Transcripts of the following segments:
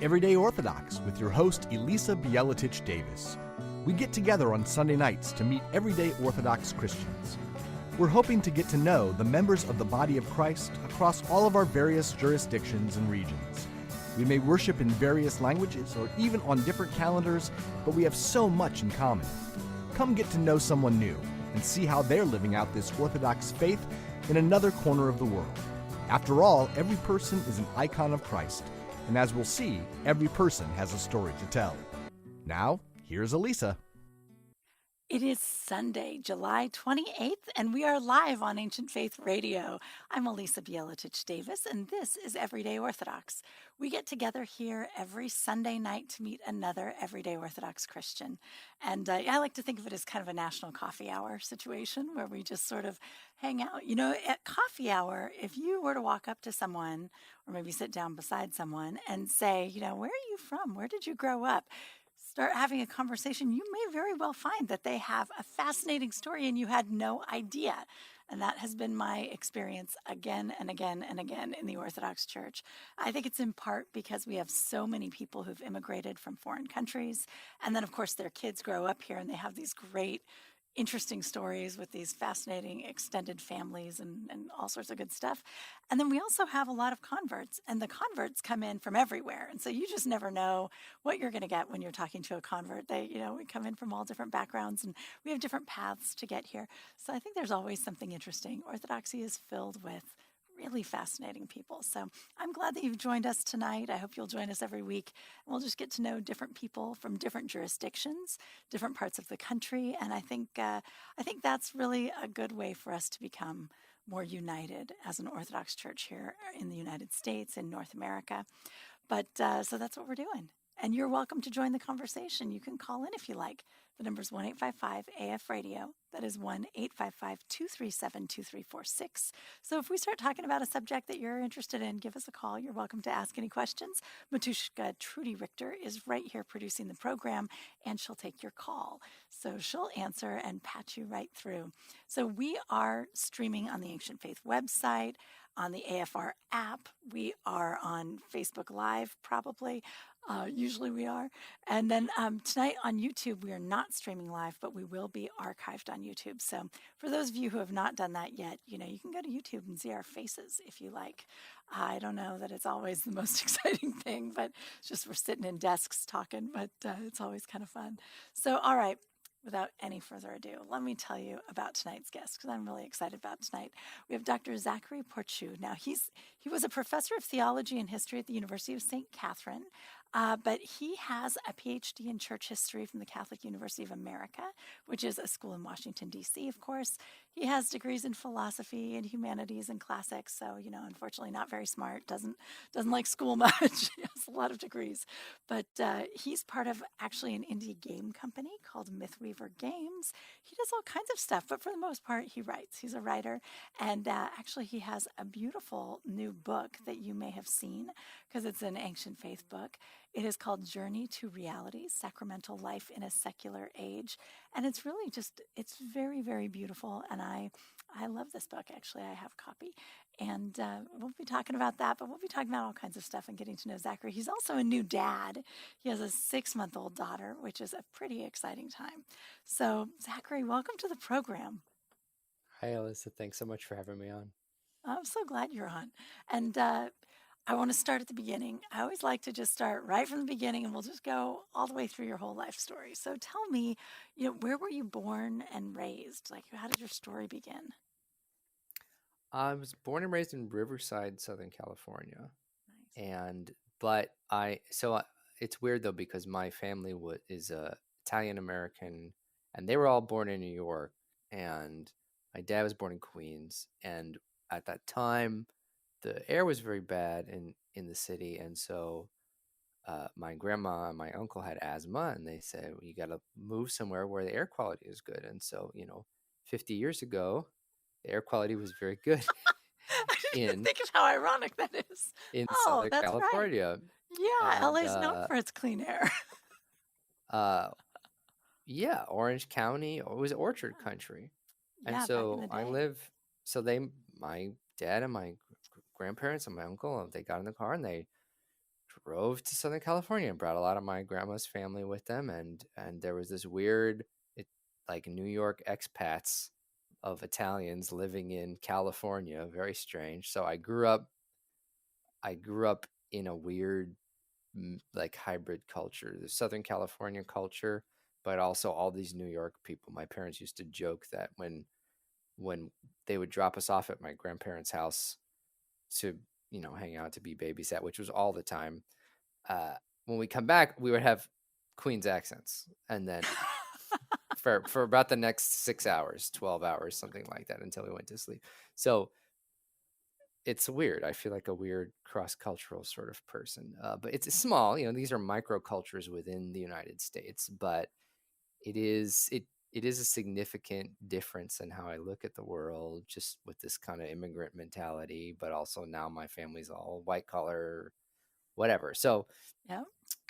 Everyday Orthodox with your host, Elisa Bielatich Davis. We get together on Sunday nights to meet everyday Orthodox Christians. We're hoping to get to know the members of the body of Christ across all of our various jurisdictions and regions. We may worship in various languages or even on different calendars, but we have so much in common. Come get to know someone new and see how they're living out this Orthodox faith in another corner of the world. After all, every person is an icon of Christ, and as we'll see, every person has a story to tell. Now, here's Elisa. It is Sunday, July 28th, and we are live on Ancient Faith Radio. I'm Elisa Bielatich Davis, and this is Everyday Orthodox. We get together here every Sunday night to meet another everyday Orthodox Christian. And I like to think of it as kind of a national coffee hour situation where we just sort of hang out. You know, at coffee hour, if you were to walk up to someone or maybe sit down beside someone and say, you know, where are you from? Where did you grow up? Start having a conversation, you may very well find that they have a fascinating story and you had no idea. And that has been my experience again and again and again in the Orthodox Church. I think it's in part because we have so many people who've immigrated from foreign countries. And then, of course, their kids grow up here and they have these great interesting stories with these fascinating extended families and all sorts of good stuff. And then we also have a lot of converts, and the converts come in from everywhere. And so you just never know what you're going to get when you're talking to a convert. We come in from all different backgrounds and we have different paths to get here. So I think there's always something interesting. Orthodoxy is filled with really fascinating people. So I'm glad that you've joined us tonight. I hope you'll join us every week. We'll just get to know different people from different jurisdictions, different parts of the country. And I think that's really a good way for us to become more united as an Orthodox Church here in the United States, in North America. But so that's what we're doing. And you're welcome to join the conversation. You can call in if you like. The number is 1-855-AF-RADIO. That is 1-855-237-2346. So if we start talking about a subject that you're interested in, give us a call. You're welcome to ask any questions. Matushka Trudy Richter is right here producing the program, and she'll take your call. So she'll answer and patch you right through. So we are streaming on the Ancient Faith website, on the AFR app. We are on Facebook Live, probably. Usually we are. And then tonight on YouTube, we are not streaming live, but we will be archived on YouTube. So for those of you who have not done that yet, you can go to YouTube and see our faces if you like. I don't know that it's always the most exciting thing, but it's just we're sitting in desks talking, but it's always kind of fun. So, all right. Without any further ado, let me tell you about tonight's guest, because I'm really excited about tonight. We have Dr. Zachary Porcu. Now, he was a professor of theology and history at the University of St. Catherine, but he has a PhD in church history from the Catholic University of America, which is a school in Washington, D.C., of course. He has degrees in philosophy and humanities and classics, so, unfortunately not very smart, doesn't like school much. He has a lot of degrees. But he's part of actually an indie game company called Mythweaver Games. He does all kinds of stuff, but for the most part, he writes. He's a writer, and actually he has a beautiful new book that you may have seen, because it's an ancient faith book. It is called Journey to Reality, Sacramental Life in a Secular Age. And it's really it's very, very beautiful. And I love this book, actually. I have a copy. And we'll be talking about that, but we'll be talking about all kinds of stuff and getting to know Zachary. He's also a new dad. He has a 6-month-old daughter, which is a pretty exciting time. So, Zachary, welcome to the program. Hi, Alyssa. Thanks so much for having me on. I'm so glad you're on. And I want to start at the beginning. I always like to just start right from the beginning, and we'll just go all the way through your whole life story. So tell me, where were you born and raised? Like, how did your story begin? I was born and raised in Riverside, Southern California. Nice. It's weird though, because my family is Italian American, and they were all born in New York, and my dad was born in Queens. And at that time, the air was very bad in the city, and so my grandma and my uncle had asthma, and they said, well, you got to move somewhere where the air quality is good. And so 50 years ago, the air quality was very good. I didn't even think of how ironic that is. In Oh, Southern that's California. Right. Yeah, And, LA's known for its clean air. Yeah, Orange County, it was orchard country. And Yeah, so back in the day. my dad and my grandparents and my uncle, they got in the car and they drove to Southern California and brought a lot of my grandma's family with them, and there was this weird, like New York expats of Italians living in California, very strange. So I grew up in a weird like hybrid culture, the Southern California culture, but also all these New York people. My parents used to joke that when they would drop us off at my grandparents' house to, hang out, to be babysat, which was all the time. When we come back, we would have Queen's accents, and then for about the next 6 hours, 12 hours, something like that, until we went to sleep. So it's weird. I feel like a weird cross-cultural sort of person, but it's small. These are microcultures within the United States, but it is a significant difference in how I look at the world, just with this kind of immigrant mentality. But also now my family's all white collar, whatever. So Yeah.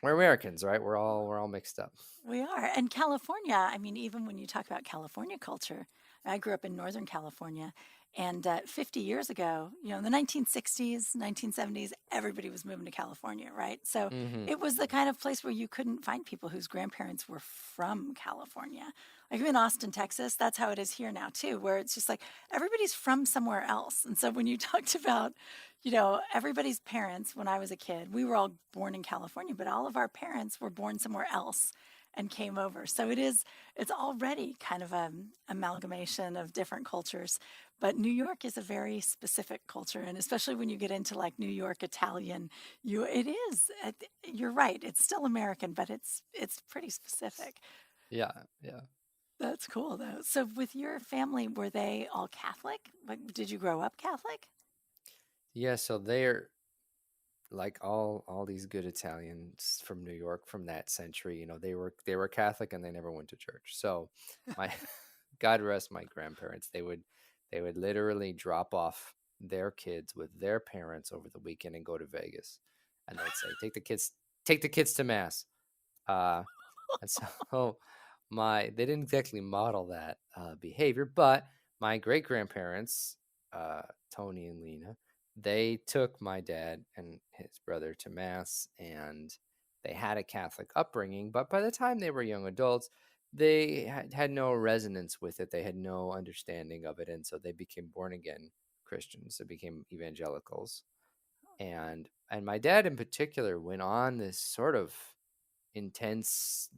we're Americans, right? We're all mixed up. We are. And California, I mean, even when you talk about California culture, I grew up in Northern California. And 50 years ago, in the 1960s, 1970s, everybody was moving to California, right? So Mm-hmm. it was the kind of place where you couldn't find people whose grandparents were from California. Like in Austin, Texas, that's how it is here now, too, where it's just like everybody's from somewhere else. And so when you talked about, everybody's parents, when I was a kid, we were all born in California, but all of our parents were born somewhere else and came over. So it's already kind of an amalgamation of different cultures. But New York is a very specific culture, and especially when you get into like New York Italian, you're right. It's still American, but it's pretty specific. Yeah. That's cool though. So with your family, were they all Catholic? Like, did you grow up Catholic? Yeah. So they're like all these good Italians from New York from that century. They were Catholic and they never went to church. So my God rest my grandparents. They would literally drop off their kids with their parents over the weekend and go to Vegas, and they'd say, take the kids to mass. And so they didn't exactly model that behavior, but my great grandparents, Tony and Lena, they took my dad and his brother to mass, and they had a Catholic upbringing. But by the time they were young adults, they had no resonance with it. They had no understanding of it. And so they became born again Christians. They became evangelicals. And my dad in particular went on this sort of intense,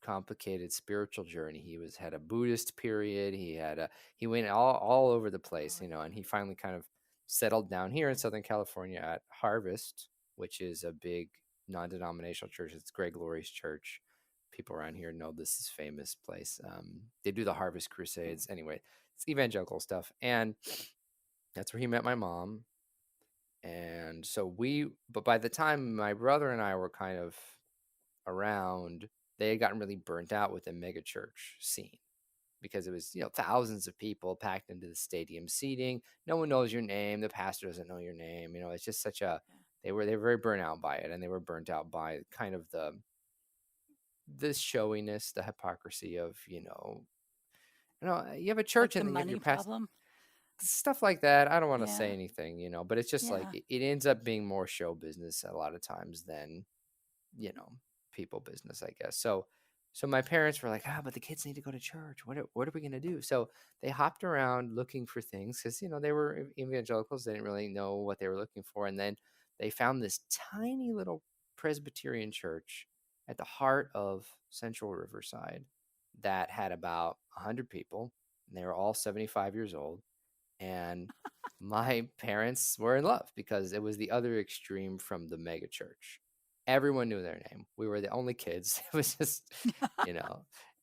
complicated spiritual journey. He had a Buddhist period. He went all over the place, and he finally kind of settled down here in Southern California at Harvest, which is a big non-denominational church. It's Greg Laurie's church. People around here know this is famous place. They do the Harvest Crusades. Anyway, it's evangelical stuff. And that's where he met my mom. And so but by the time my brother and I were kind of around, they had gotten really burnt out with the mega church scene, because it was, thousands of people packed into the stadium seating. No one knows your name. The pastor doesn't know your name. It's just they were very burnt out by it. And they were burnt out by kind of this showiness, the hypocrisy of, you have a church Like and the then you have money your pastor, problem. stuff like that. I don't want to Yeah. say anything, but it's just like it ends up being more show business a lot of times than, people business, I guess. So my parents were like, but the kids need to go to church. What are we going to do? So they hopped around looking for things because, they were evangelicals. They didn't really know what they were looking for. And then they found this tiny little Presbyterian church at the heart of Central Riverside that had about 100 people. And they were all 75 years old. And my parents were in love because it was the other extreme from the mega church. Everyone knew their name. We were the only kids. It was just,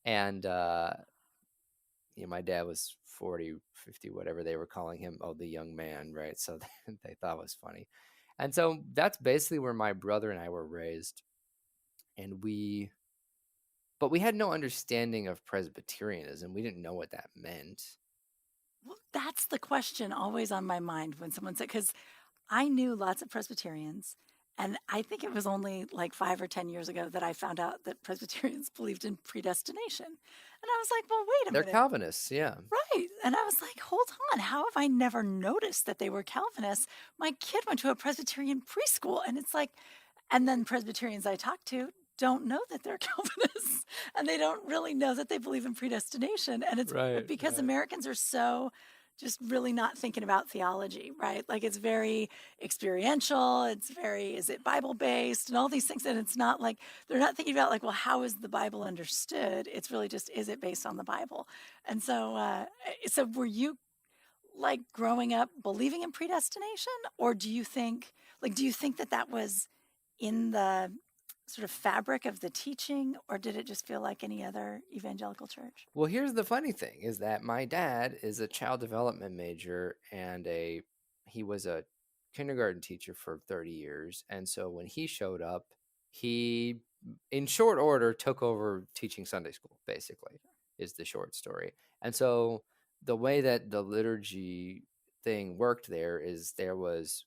and my dad was 40, 50, whatever they were calling him. Oh, the young man, right? So they thought it was funny. And so that's basically where my brother and I were raised. And but we had no understanding of Presbyterianism. We didn't know what that meant. Well, that's the question always on my mind when someone said, because I knew lots of Presbyterians, and I think it was only like 5 or 10 years ago that I found out that Presbyterians believed in predestination. And I was like, well, wait a minute. They're Calvinists, yeah. Right. And I was like, hold on. How have I never noticed that they were Calvinists? My kid went to a Presbyterian preschool, and it's like, And then Presbyterians I talk to don't know that they're Calvinists, and they don't really know that they believe in predestination. And it's Right, because right. Americans are so just really not thinking about theology, right? Like it's very experiential, it's very, is it Bible based and all these things. And it's not like they're not thinking about like, well, how is the Bible understood? It's really just, is it based on the Bible? And so were you like growing up believing in predestination, or do you think that that was in the sort of fabric of the teaching, or did it just feel like any other evangelical church? Well, here's the funny thing is that my dad is a child development major and he was a kindergarten teacher for 30 years. And so when he showed up, he in short order took over teaching Sunday school, basically, is the short story. And so the way that the liturgy thing worked there is there was,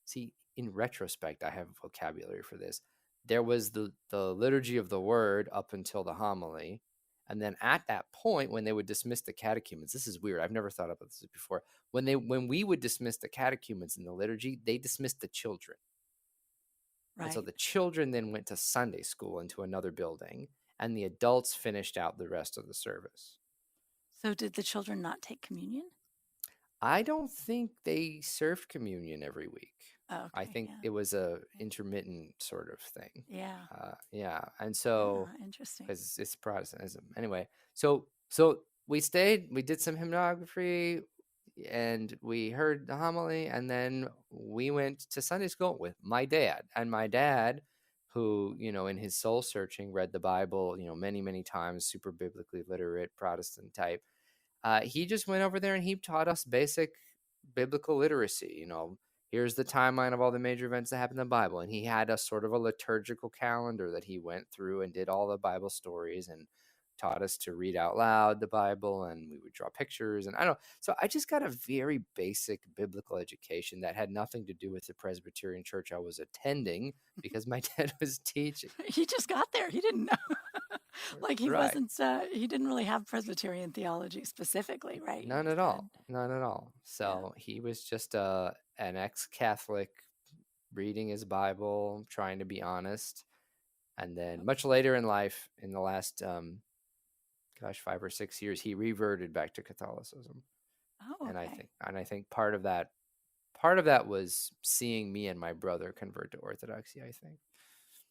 see, in retrospect, I have vocabulary for this. There was the liturgy of the word up until the homily. And then at that point, when they would dismiss the catechumens, this is weird. I've never thought about this before. When we would dismiss the catechumens in the liturgy, they dismissed the children. And so Right. the children then went to Sunday school into another building, and the adults finished out the rest of the service. So did the children not take communion? I don't think they served communion every week. Oh, I okay. think Yeah. it was a intermittent sort of thing. Yeah. Yeah, and so Yeah. Interesting. because it's Protestantism anyway. So we stayed. We did some hymnography, and we heard the homily, and then we went to Sunday school with my dad. And my dad, who in his soul searching read the Bible, many times, super biblically literate Protestant type. He just went over there and he taught us basic biblical literacy. Here's the timeline of all the major events that happen in the Bible. And he had a sort of a liturgical calendar that he went through and did all the Bible stories and taught us to read out loud the Bible, and we would draw pictures. And I don't know. So I just got a very basic biblical education that had nothing to do with the Presbyterian church I was attending because my dad was teaching. He just got there. He didn't know. Like he Right. wasn't, he didn't really have Presbyterian theology specifically, right? He None just at had, all. None at all. yeah. So he was just an ex-Catholic reading his Bible, trying to be honest. And then much later in life, in the last 5 or 6 years, he reverted back to Catholicism. Oh, And okay. I think part of that was seeing me and my brother convert to Orthodoxy, I think.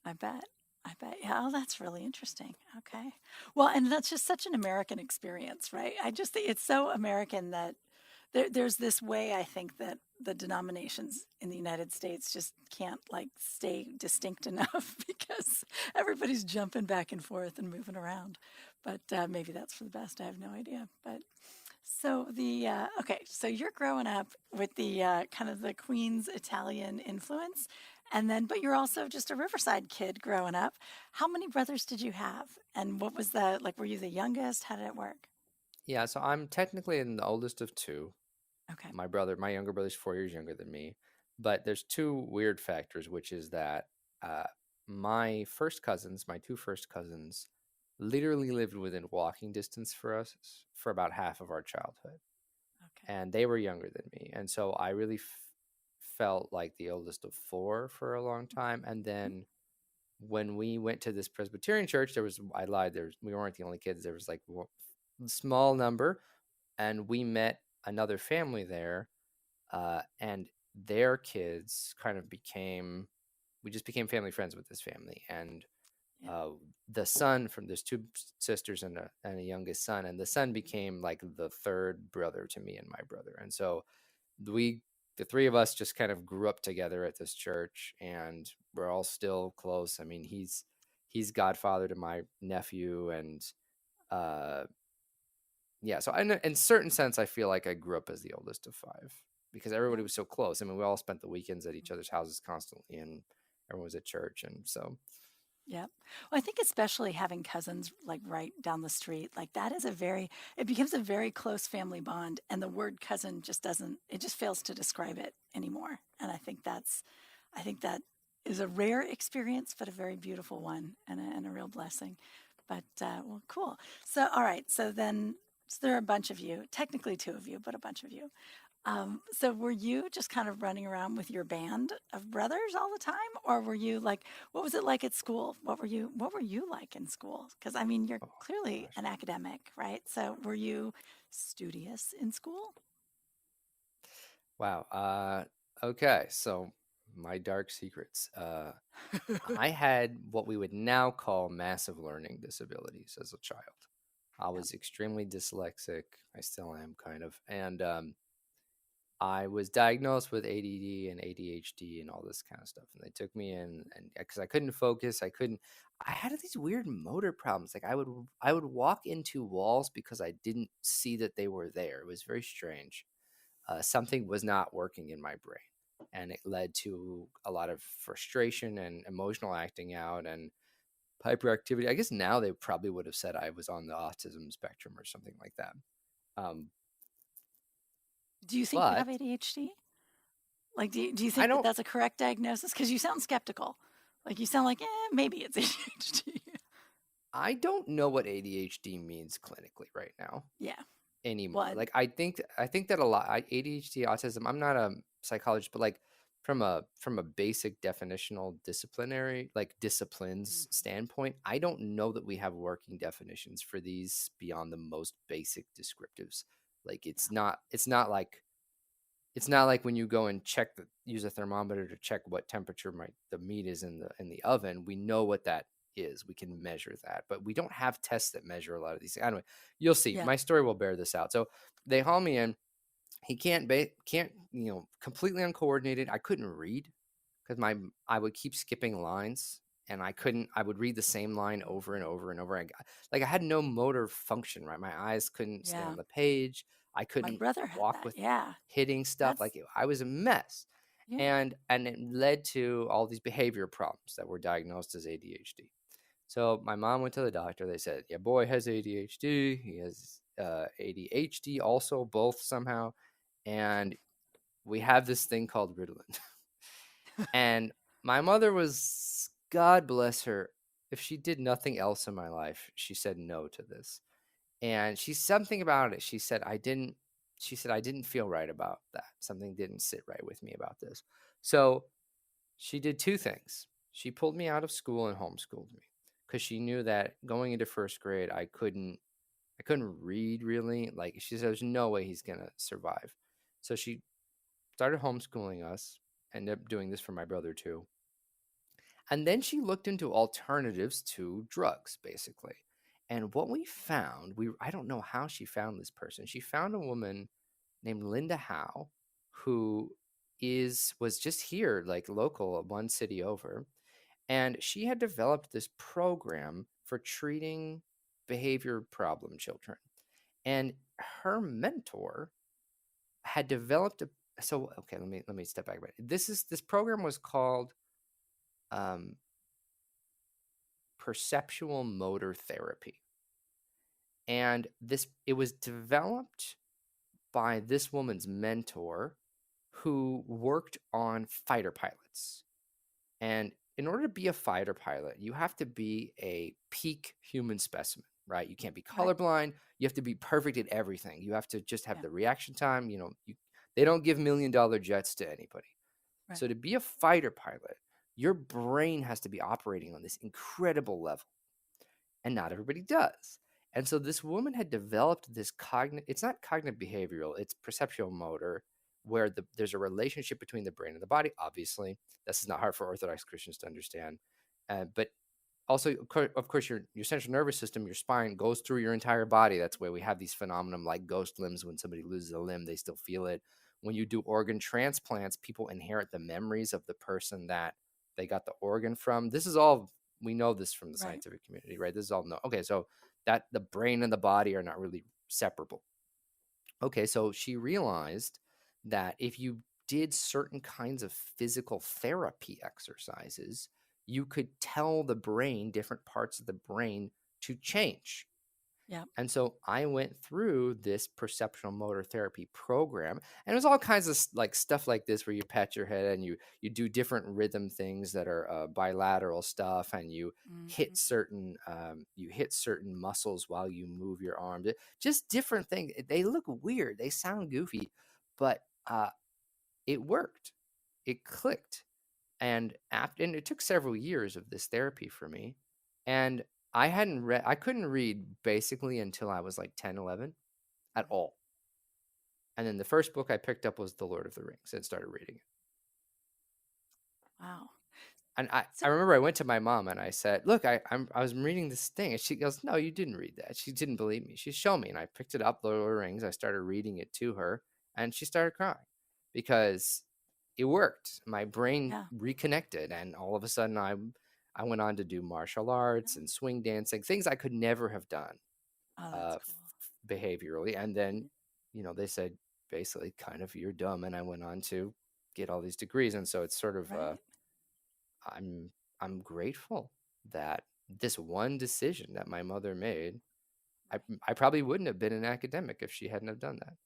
I bet. I bet. Yeah. Oh, that's really interesting. Okay. Well, and that's just such an American experience, right? I just think it's so American that there's this way I think that the denominations in the United States just can't like stay distinct enough because everybody's jumping back and forth and moving around. But maybe that's for the best. I have no idea. But so okay, so you're growing up with the kind of the Queen's Italian influence, and then but you're also just a Riverside kid growing up. How many brothers did you have, and what was the like? Were you the youngest? How did it work? Yeah, so I'm technically the oldest of two. Okay. My younger brother's 4 years younger than me. But there's two weird factors, which is that uh, my two first cousins, literally lived within walking distance for us for about half of our childhood. Okay. And they were younger than me. And so I really felt like the oldest of four for a long time. And then when we went to this Presbyterian church, I lied, we weren't the only kids. There was like a small number. And we met another family there, and their kids kind of we just became family friends with this family. And Yeah. the son there's two sisters and a youngest son, and the son became like the third brother to me and my brother. And so the three of us just kind of grew up together at this church, and we're all still close. I mean, he's godfather to my nephew, and yeah, so in certain sense, I feel like I grew up as the oldest of five because everybody Yeah. was so close. I mean, we all spent the weekends at each other's houses constantly, and everyone was at church, and so Yep. Well, I think especially having cousins like right down the street, like that is it becomes a very close family bond. And the word cousin it just fails to describe it anymore. And I think that is a rare experience, but a very beautiful one and a real blessing. But, well, cool. So, all right. So then So there are a bunch of you, technically two of you, but a bunch of you. So were you just kind of running around with your band of brothers all the time, or were you like, what was it like at school? What were you like in school? Because I mean, you're Oh clearly gosh. an academic, right? So were you studious in school? Wow. Okay. So my dark secrets. I had what we would now call massive learning disabilities as a child. I Yep. was extremely dyslexic. I still am kind of. And I was diagnosed with ADD and ADHD and all this kind of stuff. And they took me in, and because I couldn't focus, I had these weird motor problems. Like I would walk into walls because I didn't see that they were there. It was very strange. Something was not working in my brain, and it led to a lot of frustration and emotional acting out and hyperactivity. I guess now they probably would have said I was on the autism spectrum or something like that. Um, Do you think you but have ADHD? Like, do you I think that don't that's a correct diagnosis? Because you sound skeptical. Like, you sound like, maybe it's ADHD. I don't know what ADHD means clinically right now Yeah. anymore. What? Like I think that a lot ADHD, autism. I'm not a psychologist, but like from a basic definitional disciplinary like disciplines Mhm. standpoint, I don't know that we have working definitions for these beyond the most basic descriptives. Like Yeah. it's not like when you go and use a thermometer to check what temperature the meat is in the oven. We know what that is. We can measure that, but we don't have tests that measure a lot of these things. Anyway, you'll see. Yeah. My story will bear this out. So they haul me in. He can't completely uncoordinated. I couldn't read because I would keep skipping lines, and I would read the same line over and over and over. Like I had no motor function, right? My eyes couldn't stay Yeah. on the page. I My couldn't brother had walk that. with Yeah. hitting stuff. That's, Like I was a mess. yeah. And it led to all these behavior problems that were diagnosed as ADHD. So my mom went to the doctor. They said, "Yeah, boy has ADHD. He has ADHD also, both somehow, and we have this thing called Ritalin." And my mother was, God bless her, if she did nothing else in my life, she said no to this. And she's something about it. She said I didn't feel right about that. Something didn't sit right with me about this. So she did two things. She pulled me out of school and homeschooled me because she knew that going into first grade, I couldn't read really. Like she said, there's no way he's gonna survive. So she started homeschooling us. Ended up doing this for my brother too. And then she looked into alternatives to drugs, basically. And what we found, I don't know how she found this person. She found a woman named Linda Howe, who was just here, like local, one city over. And she had developed this program for treating behavior problem children. And her mentor had developed a so okay, let me step back a bit. This program was called um, perceptual motor therapy. And it was developed by this woman's mentor who worked on fighter pilots. And in order to be a fighter pilot, you have to be a peak human specimen, right? You can't be Right. colorblind. You have to be perfect at everything. You have to just have Yeah. the reaction time. They don't give $1 million jets to anybody. Right. So to be a fighter pilot, your brain has to be operating on this incredible level, and not everybody does. And so this woman had developed this it's not cognitive behavioral, it's perceptual motor, where there's a relationship between the brain and the body. Obviously, this is not hard for Orthodox Christians to understand. But also, of course, your central nervous system, your spine goes through your entire body. That's where we have these phenomena like ghost limbs. When somebody loses a limb, they still feel it. When you do organ transplants, people inherit the memories of the person that they got the organ from. This is all, we know this from the Right. scientific community, right? This is all no. Okay, so that the brain and the body are not really separable. Okay, so she realized that if you did certain kinds of physical therapy exercises, you could tell the brain, different parts of the brain, to change. Yeah. And so I went through this perceptual motor therapy program, and it was all kinds of like stuff like this, where you pat your head and you do different rhythm things that are bilateral stuff, and Hmm. you hit certain muscles while you move your arm. Just different things. They look weird, they sound goofy, but it worked. It clicked. And it took several years of this therapy for me. And I couldn't read basically until I was like 10, 11 at all. And then the first book I picked up was The Lord of the Rings, and started reading it. Wow. And I, So I remember I went to my mom and I said, "Look, I was reading this thing," and she goes, "No, you didn't read that." She didn't believe me. She showed me, and I picked it up, Lord of the Rings. I started reading it to her, and she started crying because it worked. My brain yeah. reconnected, and all of a sudden, I went on to do martial arts Yeah. and swing dancing, things I could never have done Oh, that's cool. behaviorally. And then, they said basically, kind of, you're dumb, and I went on to get all these degrees, and so it's sort of Right. I'm I'm grateful that this one decision that my mother made, I Right. I probably wouldn't have been an academic if she hadn't have done that.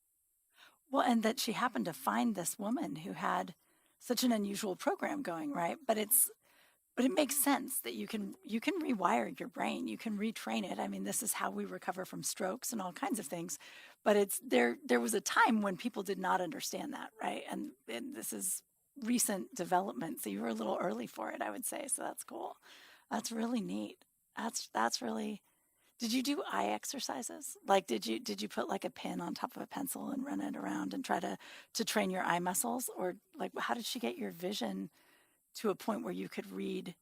Well, and that she happened to find this woman who had such an unusual program going, right? But it makes sense that you can rewire your brain, you can retrain it. I mean, this is how we recover from strokes and all kinds of things. But it's there was a time when people did not understand that, right? And this is recent development, so you were a little early for it, I would say. So that's cool. That's really neat. That's really. Did you do eye exercises? Like, did you put like a pin on top of a pencil and run it around and try to train your eye muscles, or like how did she get your vision to a point where you could read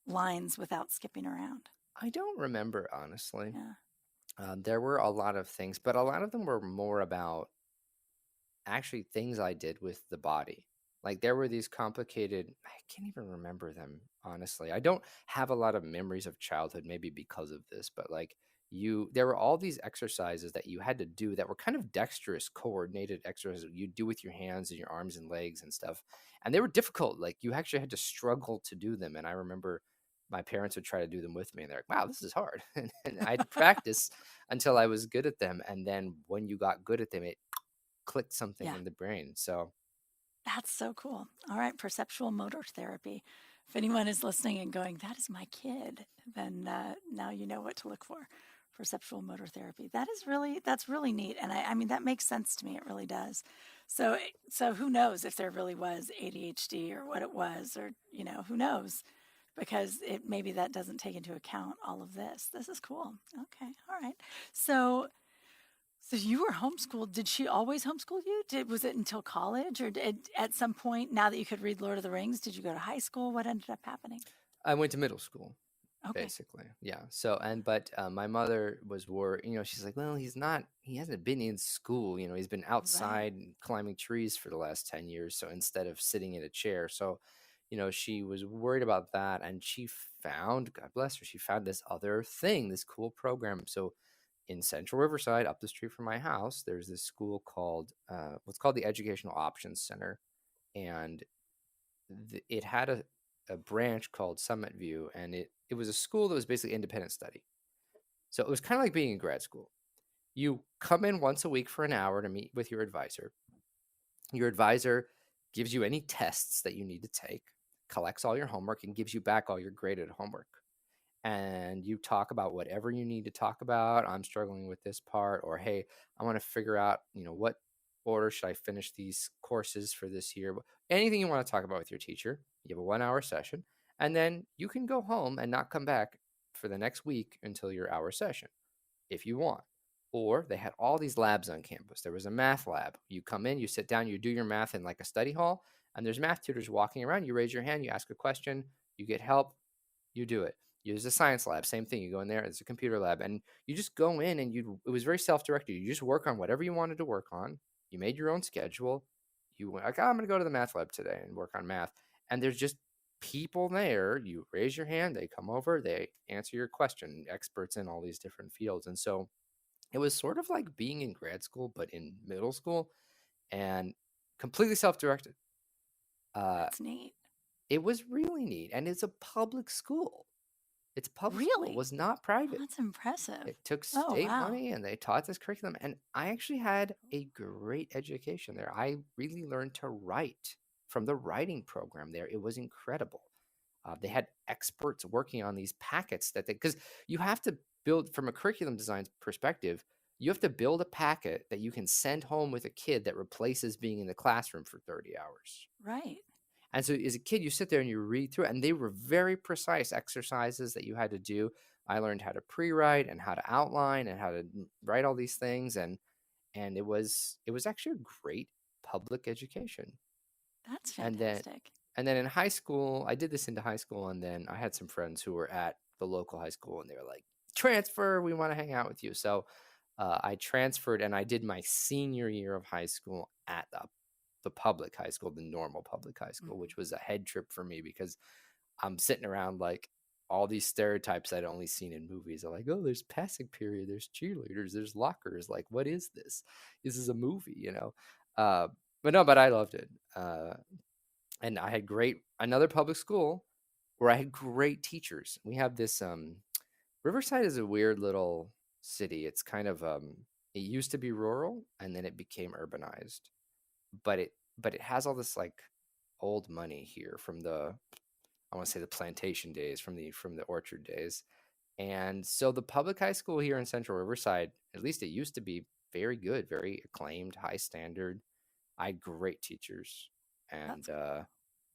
lines without skipping around? I don't remember, honestly. Yeah. There were a lot of things, but a lot of them were more about actually things I did with the body. Like, there were these complicated, I can't even remember them, honestly. I don't have a lot of memories of childhood, maybe because of this, but like, there were all these exercises that you had to do that were kind of dexterous, coordinated exercises you do with your hands and your arms and legs and stuff. And they were difficult. Like, you actually had to struggle to do them. And I remember my parents would try to do them with me, and they're like, "Wow, this is hard." And I'd practice until I was good at them. And then when you got good at them, it clicked something Yeah. in the brain. So That's so cool. All right, perceptual motor therapy. If anyone is listening and going, "That is my kid," then now you know what to look for. Perceptual motor therapy. That's really neat, and I mean that makes sense to me. It really does. So who knows if there really was ADHD or what it was, or who knows, because it maybe that doesn't take into account all of this. This is cool. Okay, all right. So so you were homeschooled. Did she always homeschool you? Was it until college, or at some point, now that you could read Lord of the Rings, did you go to high school? What ended up happening? I went to middle school, Okay. basically. Yeah. So, but my mother was worried, she's like, "Well, he hasn't been in school, he's been Right. outside and climbing trees for the last 10 years. So instead of sitting in a chair." So, she was worried about that. And God bless her, she found this other thing, this cool program. So in Central Riverside, up the street from my house, there's this school called what's called the Educational Options Center. And it had a branch called Summit View, and it was a school that was basically independent study. So it was kind of like being in grad school. You come in once a week for an hour to meet with your advisor. Your advisor gives you any tests that you need to take, collects all your homework, and gives you back all your graded homework. And you talk about whatever you need to talk about. I'm struggling with this part, or hey, I want to figure out, what order should I finish these courses for this year. Anything you want to talk about with your teacher. You have a 1 hour session, and then you can go home and not come back for the next week until your hour session if you want. Or they had all these labs on campus. There was a math lab. You come in, you sit down, you do your math in like a study hall, and there's math tutors walking around. You raise your hand, you ask a question, you get help, you do it. Use a science lab, same thing. You go in there, it's a computer lab, and you just go in, and it was very self-directed. You just work on whatever you wanted to work on. You made your own schedule. You went like, I'm going to go to the math lab today and work on math. And there's just people there. You raise your hand, they come over, they answer your question, experts in all these different fields. And so it was sort of like being in grad school, but in middle school, and completely self-directed. Uh, That's neat. it was really neat, and it's a public school. It's a public school. It Really? was not Oh, private. that's impressive. It took Oh, state wow. money and they taught this curriculum. And I actually had a great education there. I really learned to write from the writing program there. It was incredible. They had experts working on these packets because you have to build from a curriculum design perspective, you have to build a packet that you can send home with a kid that replaces being in the classroom for 30 hours. Right. And so as a kid, you sit there and you read through it, and they were very precise exercises that you had to do. I learned how to pre-write and how to outline and how to write all these things. And it was actually a great public education. That's And then fantastic. and then in high school, I did this into high school, and then I had some friends who were at the local high school, and they were like, "Transfer, we want to hang out with you." So I transferred, and I did my senior year of high school at the public high school, the normal public high school, Mhm. which was a head trip for me because I'm sitting around like all these stereotypes I'd only seen in movies. I'm like, oh, there's passing period, there's cheerleaders, there's lockers. Like, what is this? This is a movie, you know? Uh, but I loved it. And I had another public school where I had great teachers. We have this, Riverside is a weird little city. It's kind of, it used to be rural and then it became urbanized, but it has all this like old money here from I want to say the plantation days, from the orchard days. And so the public high school here in Central Riverside, at least it used to be, very good, very acclaimed, high standard. I had great teachers. That's And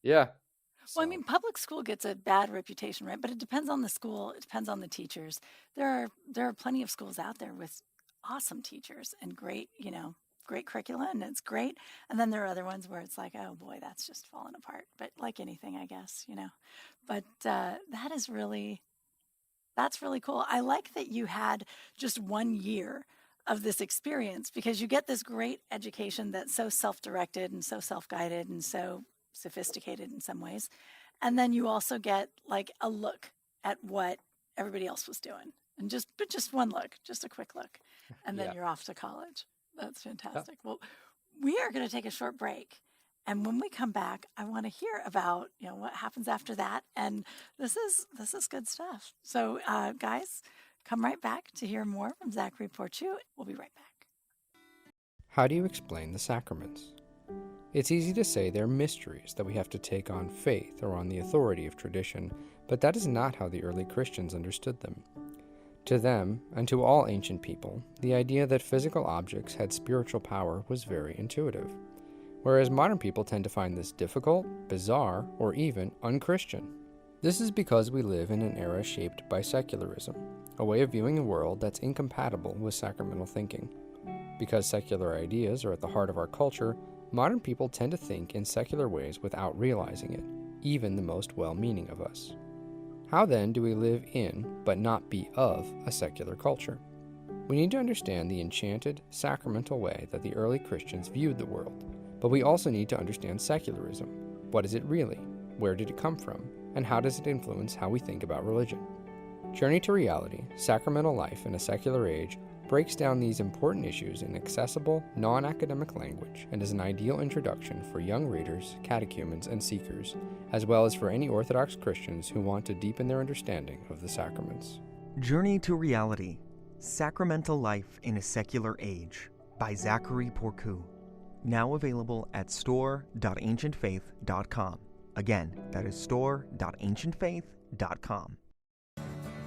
yeah. Well, I So mean, public school gets a bad reputation, right? But it depends on the school. It depends on the teachers. There are plenty of schools out there with awesome teachers and great, great curricula, and it's great. And then there are other ones where it's like, oh boy, that's just falling apart. But like anything, I guess. But that's really cool. I like that you had just 1 year of this experience because you get this great education that's so self-directed and so self-guided and so sophisticated in some ways. And then you also get like a look at what everybody else was doing. And just one look, just a quick look. And then yeah. you're off to college. That's Yep. fantastic. Well, we are going to take a short break. And when we come back, I want to hear about, what happens after that. And this is good stuff. So, guys, come right back to hear more from Zachary Porchu. We'll be right back. How do you explain the sacraments? It's easy to say they're mysteries that we have to take on faith or on the authority of tradition, but that is not how the early Christians understood them. To them, and to all ancient people, the idea that physical objects had spiritual power was very intuitive, whereas modern people tend to find this difficult, bizarre, or even unchristian. This is because we live in an era shaped by secularism, a way of viewing the world that's incompatible with sacramental thinking. Because secular ideas are at the heart of our culture, modern people tend to think in secular ways without realizing it, even the most well-meaning of us. How then do we live in, but not be of, a secular culture? We need to understand the enchanted, sacramental way that the early Christians viewed the world, but we also need to understand secularism. What is it really? Where did it come from? And how does it influence how we think about religion? Journey to Reality, Sacramental Life in a Secular Age breaks down these important issues in accessible, non-academic language and is an ideal introduction for young readers, catechumens, and seekers, as well as for any Orthodox Christians who want to deepen their understanding of the sacraments. Journey to Reality, Sacramental Life in a Secular Age by Zachary Porcu. Now available at store.ancientfaith.com. Again, that is store.ancientfaith.com.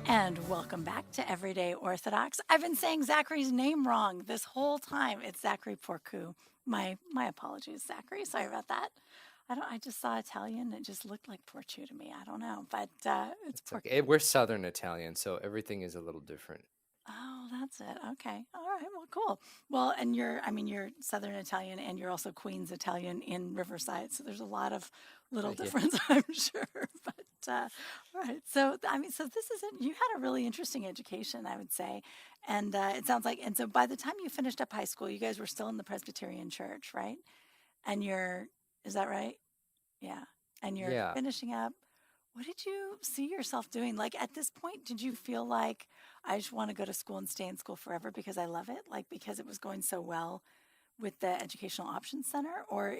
And welcome back to Everyday Orthodox. I've been saying Zachary's name wrong this whole time. It's Zachary Porcu. My apologies, Zachary. Sorry about that. I just saw Italian. It just looked like Porcu to me. I don't know, but it's Porcu. Okay. We're Southern Italian, so everything is a little different. Oh, that's it. Okay. All right. Well, cool. Well, and you're Southern Italian and you're also Queens Italian in Riverside. So there's a lot of little Yeah. difference, I'm sure. But, all right. So, so this isn't, you had a really interesting education, I would say. And it sounds like, and so by the time you finished up high school, you guys were still in the Presbyterian church, right? And is that right? Yeah. And you're Yeah. finishing up. What did you see yourself doing? Like at this point, did you feel like I just want to go to school and stay in school forever because I love it? Like because it was going so well with the Educational Options Center? Or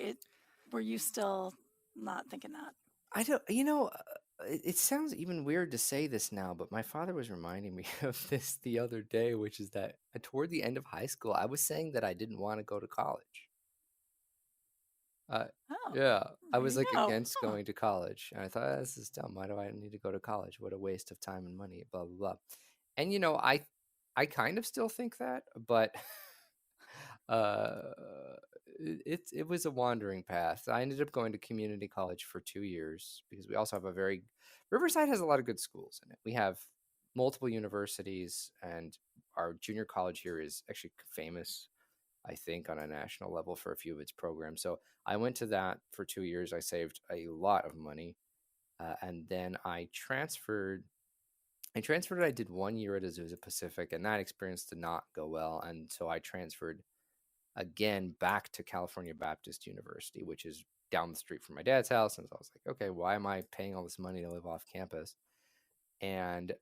were you still not thinking that? I don't, it sounds even weird to say this now, but my father was reminding me of this the other day, which is that toward the end of high school, I was saying that I didn't want to go to college. Uh, Oh, yeah, I there was you like go. against Huh. going to college, and I thought, this is dumb. Why do I need to go to college? What a waste of time and money. Blah blah blah. And I kind of still think that, but uh, it was a wandering path. I ended up going to community college for 2 years because we also have Riverside has a lot of good schools in it. We have multiple universities, and our junior college here is actually famous, I think, on a national level for a few of its programs. So I went to that for 2 years. I saved a lot of money, and then I transferred. I did 1 year at Azusa Pacific, and that experience did not go well. And so I transferred again back to California Baptist University, which is down the street from my dad's house. And so I was like, okay, why am I paying all this money to live off campus? And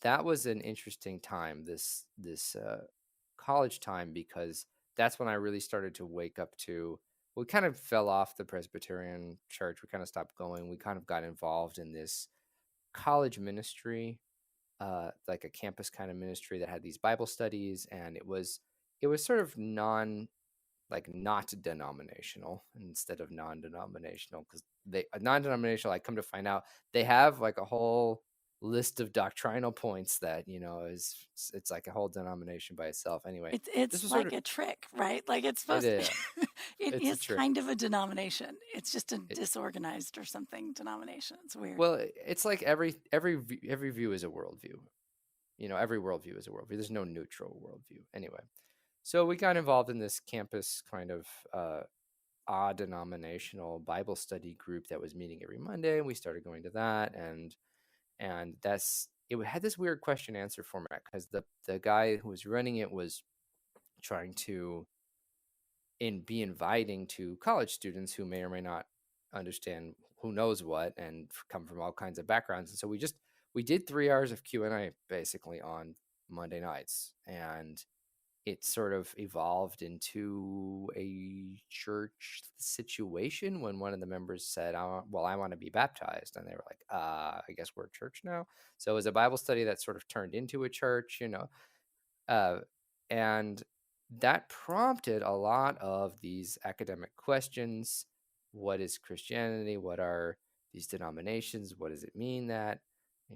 that was an interesting time, this college time, because that's when I really started to wake up to. We kind of fell off the Presbyterian church. We kind of stopped going. We kind of got involved in this college ministry, like a campus kind of ministry that had these Bible studies, and it was sort of not denominational instead of non-denominational, because they non-denominational, I come to find out, they have like a whole list of doctrinal points that it's like a whole denomination by itself. Anyway, this It's was sort like of a trick, right? Like it's it supposed is it it's a is trick. kind of a denomination. It's just a It, disorganized or something denomination. It's weird. well, it's like every view is a worldview. Every worldview is a worldview. There's no neutral worldview. Anyway, so we got involved in this campus kind of odd denominational Bible study group that was meeting every Monday, and we started going to that, and it had this weird question answer format, because the guy who was running it was trying to be inviting to college students who may or may not understand who knows what and come from all kinds of backgrounds. And so we did 3 hours of Q&A basically on Monday nights, and it sort of evolved into a church situation when one of the members said, I want to be baptized. And they were like, I guess we're a church now. So it was a Bible study that sort of turned into a church. Uh, and that prompted a lot of these academic questions. What is Christianity? What are these denominations? What does it mean that,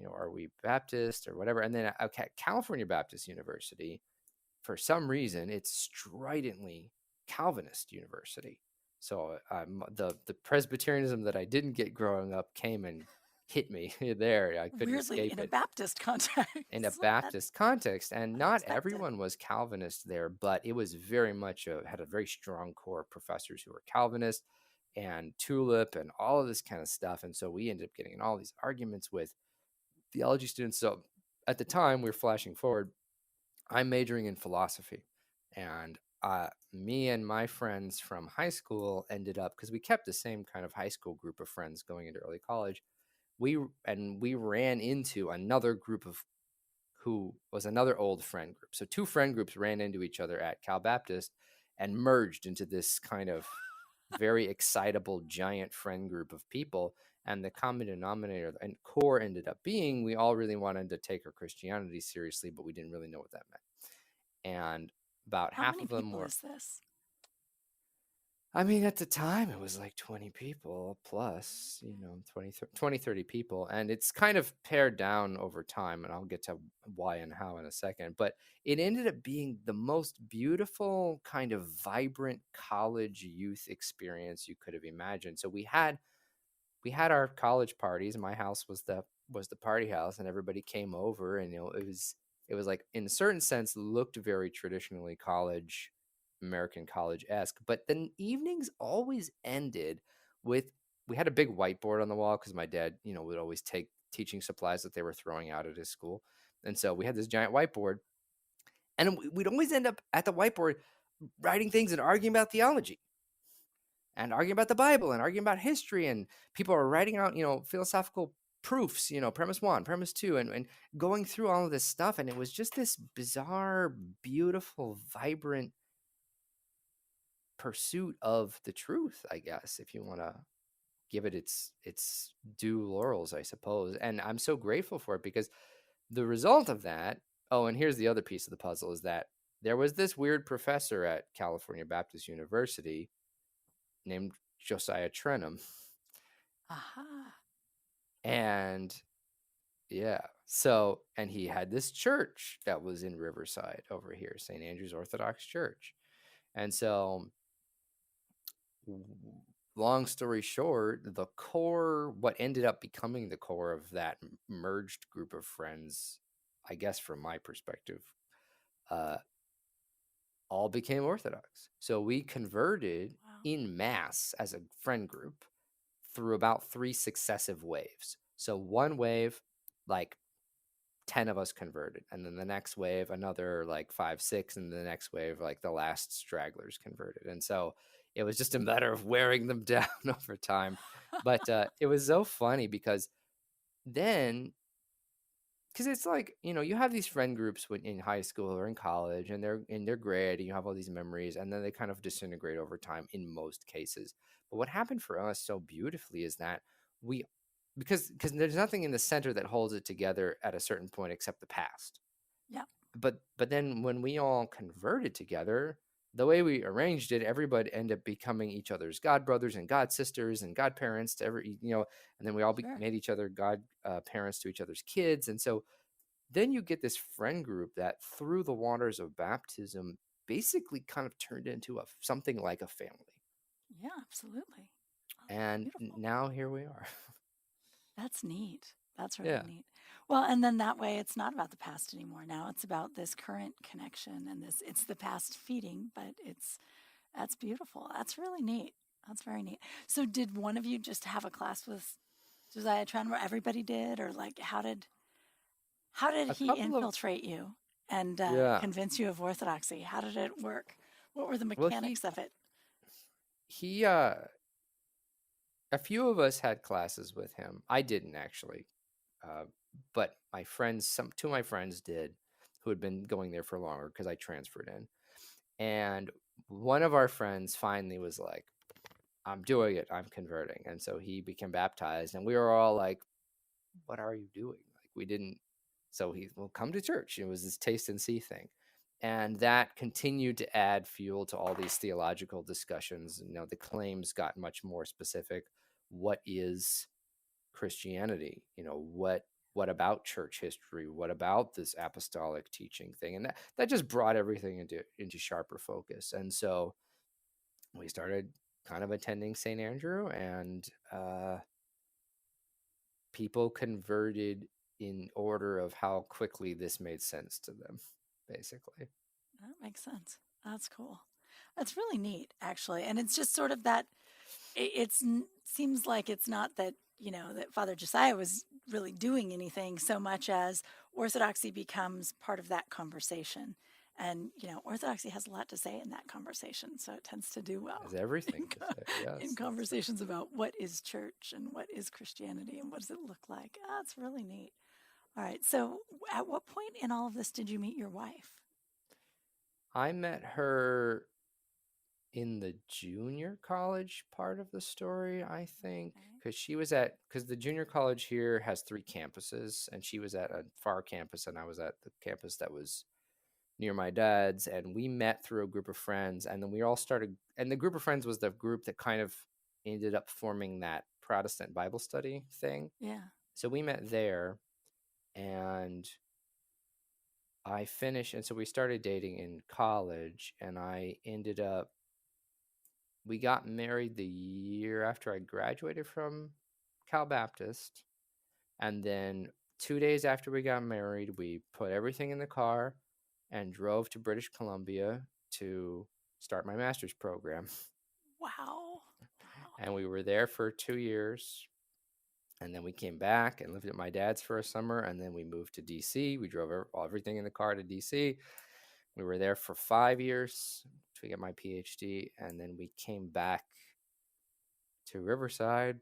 are we Baptist or whatever? And then California Baptist University, for some reason, it's stridently Calvinist university. So the Presbyterianism that I didn't get growing up came and hit me there. I couldn't Weirdly, escape in a it Baptist context. in a That's Baptist context. And not unexpected. everyone was Calvinist there, but it was very much had a very strong core of professors who were Calvinist and tulip and all of this kind of stuff. And so we ended up getting in all these arguments with theology students. So at the time, we're flashing forward, I'm majoring in philosophy, and me and my friends from high school ended up, because we kept the same kind of high school group of friends going into early college. We ran into another group of who was another old friend group. So two friend groups ran into each other at Cal Baptist and merged into this kind of very excitable giant friend group of people. And the common denominator and core ended up being, we all really wanted to take our Christianity seriously, but we didn't really know what that meant. And about How half many of them people were, is this? I mean, at the time it was like 20 people plus, 20, 30 people. And it's kind of pared down over time. And I'll get to why and how in a second. But it ended up being the most beautiful, kind of vibrant college youth experience you could have imagined. So we had our college parties. My house was the party house, and everybody came over, and it was like, in a certain sense, looked very traditionally American college-esque. But then evenings always ended with, we had a big whiteboard on the wall, because my dad would always take teaching supplies that they were throwing out at his school, and so we had this giant whiteboard, and we'd always end up at the whiteboard writing things and arguing about theology and arguing about the Bible and arguing about history, and people are writing out, philosophical proofs, premise one, premise two, and going through all of this stuff. And it was just this bizarre, beautiful, vibrant pursuit of the truth, I guess, if you want to give it its due laurels, I suppose. And I'm so grateful for it, because the result of that, oh, and here's the other piece of the puzzle, is that there was this weird professor at California Baptist University named Josiah Trenum. Aha. And yeah, so, and he had this church that was in Riverside over here, St. Andrew's Orthodox Church. And so, long story short, the core, what ended up becoming the core of that merged group of friends, I guess from my perspective, all became Orthodox. So we converted en masse as a friend group through about 3 successive waves. So one wave, like 10 of us converted, and then the next wave, another like 5, 6, and the next wave, like the last stragglers converted. And so it was just a matter of wearing them down over time. But it was so funny, because then, because it's like, you have these friend groups when in high school or in college, and they're great, and you have all these memories, and then they kind of disintegrate over time in most cases. But what happened for us so beautifully is that we, because there's nothing in the center that holds it together at a certain point except the past. Yeah. But then when we all converted together, the way we arranged it, everybody ended up becoming each other's god brothers and god sisters and godparents to and then we all Sure. made each other god parents to each other's kids. And so then you get this friend group that through the waters of baptism basically kind of turned into something like a family. Yeah, absolutely. Oh, And beautiful. now here we are. That's neat. That's really Yeah. neat. Well, and then that way it's not about the past anymore. Now it's about this current connection, and it's the past feeding, but that's beautiful. That's really neat. That's very neat. So did one of you just have a class with Josiah Tren where everybody did, or like how did A he couple of infiltrate you and Yeah. convince you of orthodoxy? How did it work? What were the Well, mechanics of it? he a few of us had classes with him. I didn't actually. But my friends, two of my friends did, who had been going there for longer, because I transferred in. And one of our friends finally was like, I'm doing it. I'm converting. And so he became baptized, and we were all like, what are you doing? Like, we didn't. So come to church. It was this taste and see thing. And that continued to add fuel to all these theological discussions. The claims got much more specific. What is Christianity? What about church history? What about this apostolic teaching thing? And that just brought everything into sharper focus. And so we started kind of attending St. Andrew, and people converted in order of how quickly this made sense to them, basically. That makes sense. That's cool. That's really neat, actually. And it's just sort of that. Seems like it's not that that Father Josiah was really doing anything so much as orthodoxy becomes part of that conversation, and orthodoxy has a lot to say in that conversation, so it tends to do well. Has everything to say, yes. In conversations about what is church and what is Christianity and what does it look like. That's really neat. All right. So, at what point in all of this did you meet your wife? I met her in the junior college part of the story, I think, because the junior college here has 3 campuses, and she was at a far campus, and I was at the campus that was near my dad's, and we met through a group of friends, and then we all started, and the group of friends was the group that kind of ended up forming that Protestant Bible study thing. Yeah. So we met there, and I finished, and so we started dating in college, and we got married the year after I graduated from Cal Baptist. And then 2 days after we got married, we put everything in the car and drove to British Columbia to start my master's program. Wow. And we were there for 2 years. And then we came back and lived at my dad's for a summer. And then we moved to DC. We drove everything in the car to DC. We were there for 5 years to get my PhD. And then we came back to Riverside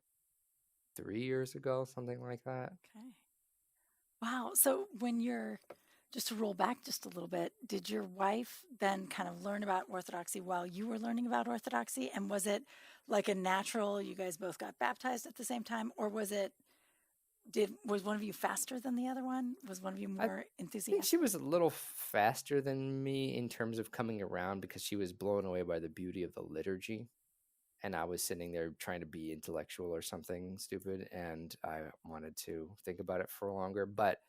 3 years ago, something like that. Okay. Wow. So when you're Just to roll back just a little bit, did your wife then kind of learn about Orthodoxy while you were learning about Orthodoxy? And was it like a natural, you guys both got baptized at the same time? Or was one of you faster than the other one? Was one of you I more think she enthusiastic? was a little faster than me in terms of coming around because she was blown away by the beauty of the liturgy. And I was sitting there trying to be intellectual or something stupid, and I wanted to think about it for longer. But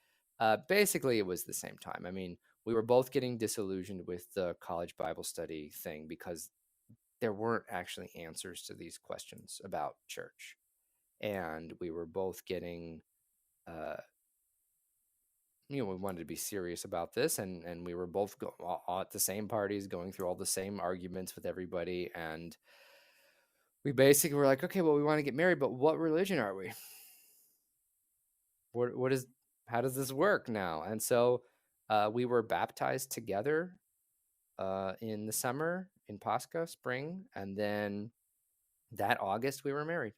basically, it was the same time. I mean, we were both getting disillusioned with the college Bible study thing because there weren't actually answers to these questions about church. And we were both getting, uh, we wanted to be serious about this. And we were both all at the same parties, going through all the same arguments with everybody. And we basically were like, okay, well, we want to get married, but what religion are we? How does this work now? And so we were baptized together in the summer, in Pascha, spring, and then that August we were married.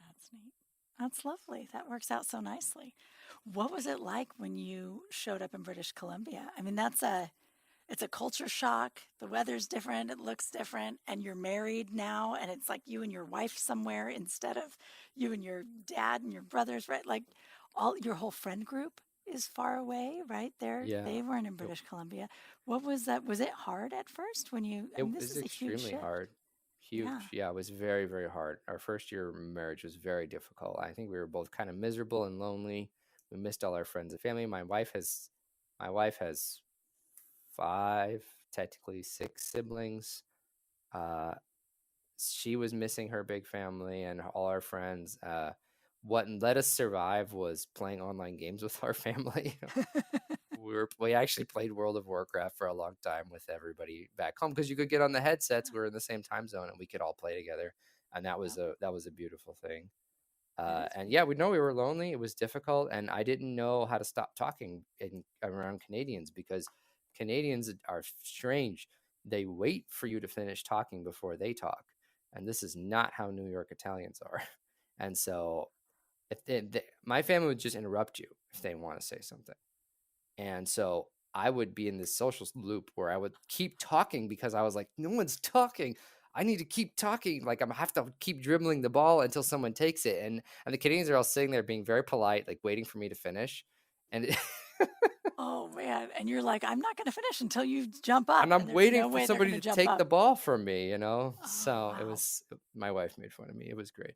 That's neat. That's lovely. That works out so nicely. What was it like when you showed up in British Columbia? I mean, it's a culture shock. The weather's different, it looks different, and you're married now, and it's like you and your wife somewhere instead of you and your dad and your brothers, right? Like all your whole friend group is far away, right? Yeah, They weren't in it, British Columbia. What was that? Was it hard at first when you, I it mean, this was is a huge extremely shift. hard. Huge. Yeah. Yeah, it was very, very hard. Our first year of marriage was very difficult. I think we were both kind of miserable and lonely. We missed all our friends and family. My wife has five, technically six siblings. Uh, she was missing her big family and all our friends. What let us survive was playing online games with our family. We actually played World of Warcraft for a long time with everybody back home because you could get on the headsets. We were in the same time zone and we could all play together, and that Yep, was a beautiful thing. it is And yeah, beautiful. we know we were lonely. It was difficult, and I didn't know how to stop talking around Canadians because Canadians are strange. They wait for you to finish talking before they talk, and this is not how New York Italians are. And so, my family would just interrupt you if they want to say something, and so I would be in this social loop where I would keep talking because I was like, no one's talking. I need to keep talking. Like I have to keep dribbling the ball until someone takes it. And the Canadians are all sitting there being very polite, like waiting for me to finish. And Oh man. And you're like, I'm not going to finish until you jump up. and I'm And there's waiting no for way they're going somebody to to jump take up. the ball from me. Oh, So it wow. was my wife made fun of me. It was great.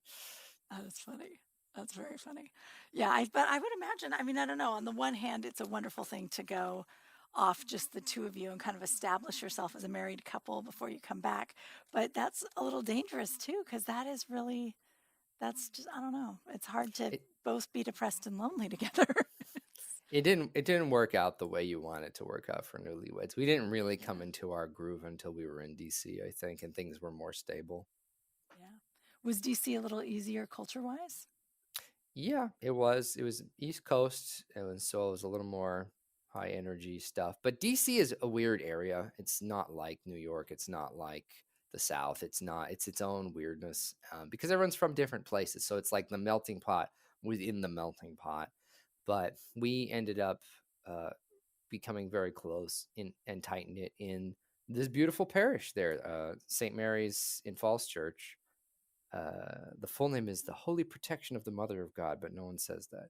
That's funny. That's very funny. Yeah, but I would imagine, I mean, I don't know. On the one hand, it's a wonderful thing to go off just the two of you and kind of establish yourself as a married couple before you come back. But that's a little dangerous too, because that's just, I don't know. It's hard to It both be depressed and lonely together. it didn't work out the way you want it to work out for newlyweds. We didn't really Yeah, come into our groove until we were in DC, I think, and things were more stable. yeah. Was DC a little easier culture wise? Yeah, it was. It was East Coast, and so it was a little more high energy stuff. But DC is a weird area. It's not like New York. It's not like the South. It's not. It's its own weirdness because everyone's from different places. So it's like the melting pot within the melting pot. But we ended up uh, becoming very close and tight knit in this beautiful parish there, St. Mary's in Falls Church. The full name is the Holy Protection of the Mother of God, but no one says that.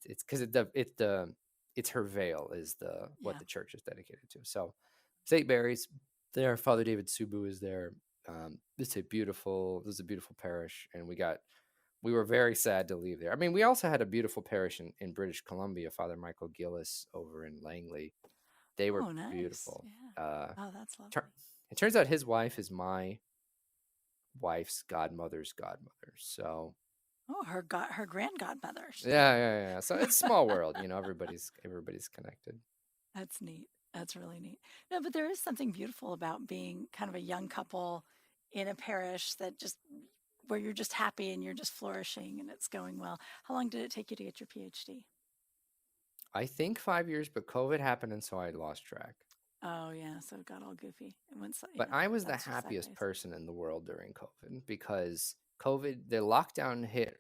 It's because it's her veil is the what Yeah. the church is dedicated to. So St. Mary's there. Father David Subu is there. This is a beautiful parish, and we were very sad to leave there. I mean, we also had a beautiful parish in British Columbia, Father Michael Gillis over in Langley. They were Oh, nice. beautiful. Yeah. Uh, Oh, that's tur- lovely. it turns out his wife is my wife's godmother's godmother. So Oh, her grand godmother. yeah. So it's small world, everybody's connected. That's neat. That's really neat. No, but there is something beautiful about being kind of a young couple in a parish that just where you're just happy and you're just flourishing and it's going well. How long did it take you to get your PhD? I think 5 years, but COVID happened, and so I lost track. Oh yeah, so it got all goofy. It went so But yeah, I was the that's just happiest sideways. person in the world during COVID because the lockdown hit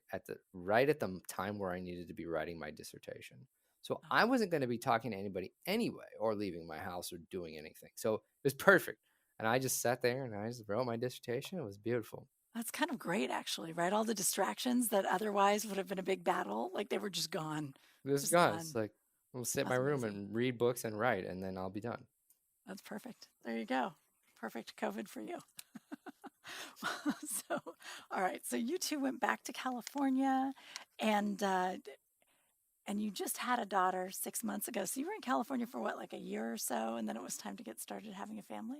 right at the time where I needed to be writing my dissertation. So I wasn't going to be talking to anybody anyway, or leaving my house or doing anything. So it was perfect. And I just sat there and I just wrote my dissertation. It was beautiful. That's kind of great, actually, right? All the distractions that otherwise would have been a big battle, like they were just gone. It was Just gone. gone. It's like, I'll sit in my That's room amazing. and read books and write, and then I'll be done. That's perfect. There you go. Perfect COVID for you. So, all right. So you two went back to California, and you just had a daughter 6 months ago. So you were in California for what, like a year or so, and then it was time to get started having a family.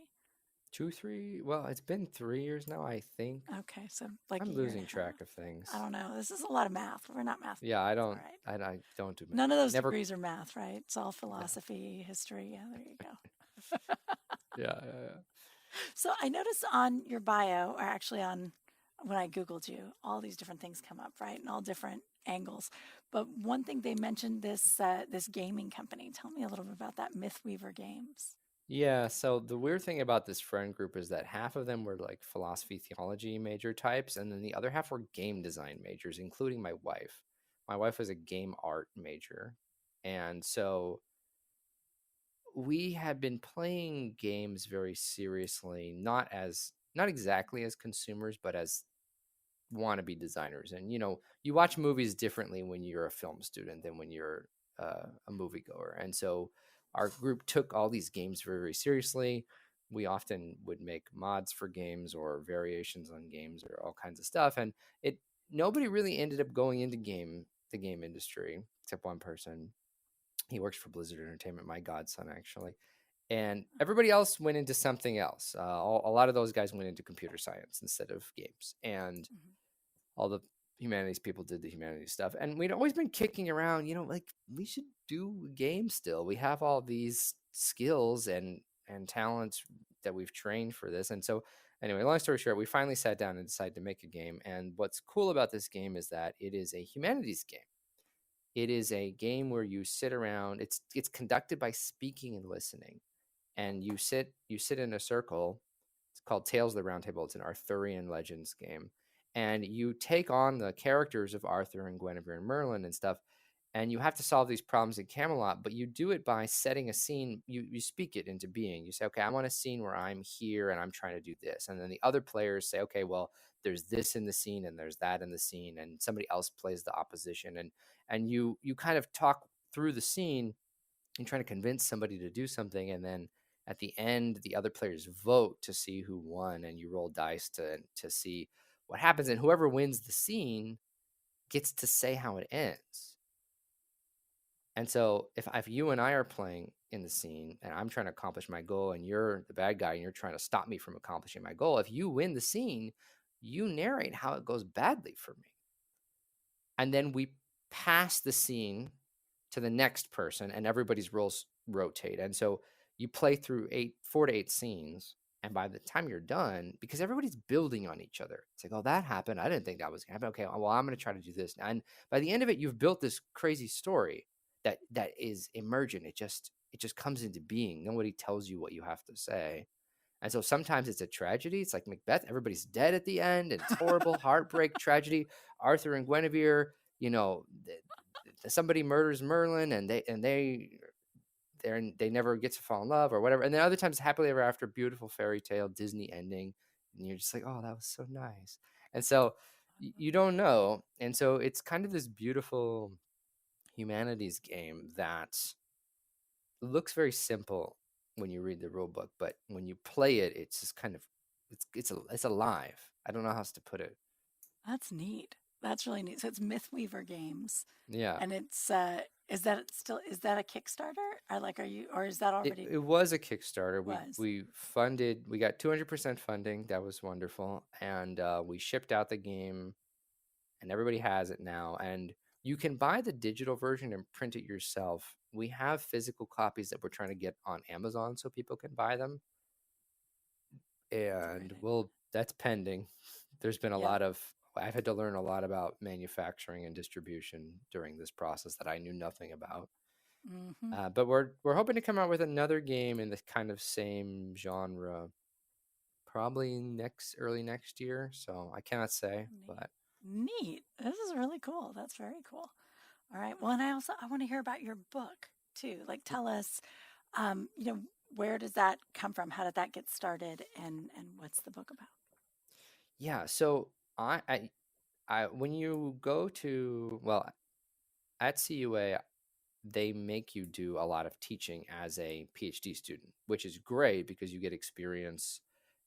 2, 3. Well, it's been 3 years now, I think. Okay, so like I'm a year and a losing track half. of things. I don't know. This is a lot of math. We're not math. Yeah, I majors, all don't. right? I don't do math. None of those Never. degrees are math, right? It's all No. philosophy, history. Yeah, there you go. Yeah. So I noticed on your bio, or actually on when I Googled you, all these different things come up, right? And all different angles. But one thing they mentioned this gaming company. Tell me a little bit about that, Mythweaver Games. Yeah. So the weird thing about this friend group is that half of them were like philosophy, theology major types, and then the other half were game design majors, including my wife. My wife was a game art major, and so we had been playing games very seriously, not exactly as consumers, but as wannabe designers. And you watch movies differently when you're a film student than when you're a moviegoer. And so our group took all these games very, very seriously. We often would make mods for games or variations on games or all kinds of stuff. And nobody really ended up going into the game industry except one person. He works for Blizzard Entertainment, my godson, actually. And everybody else went into something else. A lot of those guys went into computer science instead of games. And all the humanities people did the humanities stuff. And we'd always been kicking around, like we should do games still. We have all these skills and talents that we've trained for this. And so anyway, long story short, we finally sat down and decided to make a game. And what's cool about this game is that it is a humanities game. It is a game where you sit around. It's conducted by speaking and listening, and you sit in a circle. It's called Tales of the Round Table. It's an Arthurian Legends game, and you take on the characters of Arthur and Guinevere and Merlin and stuff, and you have to solve these problems in Camelot. But you do it by setting a scene. You speak it into being. You say, okay, I want a scene where I'm here and I'm trying to do this, and then the other players say, okay, well, there's this in the scene and there's that in the scene, and somebody else plays the opposition, and you kind of talk through the scene and trying to convince somebody to do something, and then at the end the other players vote to see who won, and you roll dice to see what happens, and whoever wins the scene gets to say how it ends. And so if you and I are playing in the scene and I'm trying to accomplish my goal and you're the bad guy and you're trying to stop me from accomplishing my goal, if you win the scene, you narrate how it goes badly for me. And then we pass the scene to the next person and everybody's roles rotate. And so you play through 4 to 8 scenes. And by the time you're done, because everybody's building on each other, it's like, oh, that happened. I didn't think that was going to happen. Okay, well, I'm going to try to do this. And by the end of it, you've built this crazy story that is emergent. It just comes into being. Nobody tells you what you have to say. And so sometimes it's a tragedy. It's like Macbeth. Everybody's dead at the end. And it's horrible, heartbreak, tragedy. Arthur and Guinevere, somebody murders Merlin and they never get to fall in love or whatever. And then other times, happily ever after, beautiful fairy tale, Disney ending. And you're just like, oh, that was so nice. And so you don't know. And so it's kind of this beautiful humanities game that looks very simple when you read the rule book, but when you play it, it's just kind of it's alive. I don't know how else to put it. That's neat. That's really neat. So it's Mythweaver Games. Yeah. And it's is that a Kickstarter? Or is that already? It was a Kickstarter. Was. We got 200% funding. That was wonderful. And we shipped out the game and everybody has it now. And you can buy the digital version and print it yourself. We have physical copies that we're trying to get on Amazon so people can buy them. And that's pending. There's been I've had to learn a lot about manufacturing and distribution during this process that I knew nothing about. Mm-hmm. But we're hoping to come out with another game in the kind of same genre, probably early next year. So I cannot say, but Neat. This is really cool. That's very cool. All right. Well, and I want to hear about your book too. Like, tell us, where does that come from? How did that get started? And what's the book about? Yeah. So when you go to, well, at CUA, they make you do a lot of teaching as a PhD student, which is great because you get experience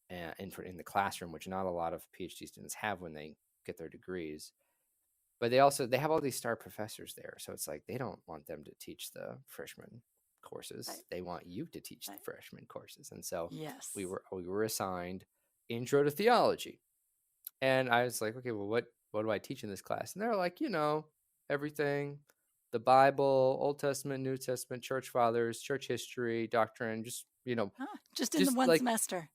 in the classroom, which not a lot of PhD students have when they get their degrees. But they have all these star professors there, so it's like they don't want them to teach the freshman courses. Right. They want you to teach Right. the freshman courses. And so Yes. we were assigned intro to theology. And I was like, okay, well, what do I teach in this class? And they're like, everything, the Bible, Old Testament, New Testament, church fathers, church history, doctrine, just just in the one like semester.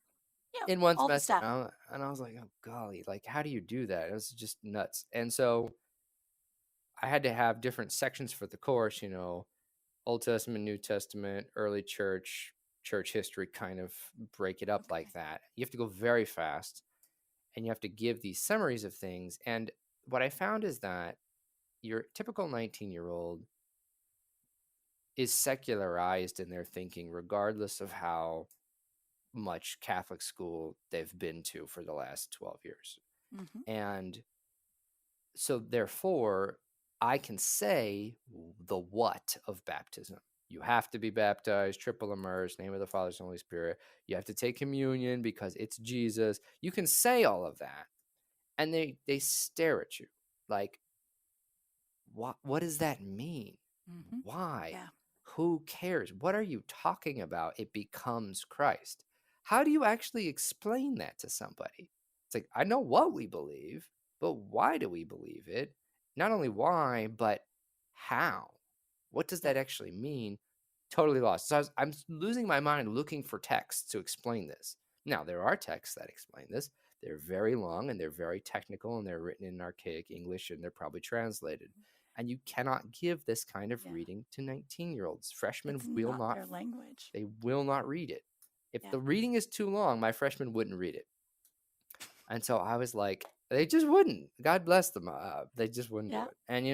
Yeah, in one all the semester. stuff. And I was like, oh golly, like how do you do that? It was just nuts. And so I had to have different sections for the course, Old Testament, New Testament, early church, church history, kind of break it up like that. You have to go very fast and you have to give these summaries of things. And what I found is that your typical 19-year-old is secularized in their thinking, regardless of how much Catholic school they've been to for the last 12 years. Mm-hmm. And so therefore, I can say the what of baptism. You have to be baptized, triple immersed, name of the Father, Son, Holy Spirit. You have to take communion because it's Jesus. You can say all of that. And they stare at you like, what does that mean? Mm-hmm. Why? Yeah. Who cares? What are you talking about? It becomes Christ. How do you actually explain that to somebody? It's like, I know what we believe, but why do we believe it? Not only why, but how? What does that actually mean? Totally lost. So I'm losing my mind looking for texts to explain this. Now, there are texts that explain this. They're very long and they're very technical and they're written in archaic English and they're probably translated. And you cannot give this kind of reading to 19-year-olds. Freshmen will not. Their language. They will not read it. If the reading is too long, my freshmen wouldn't read it. And so I was like, they just wouldn't. God bless them. They just wouldn't do it. And,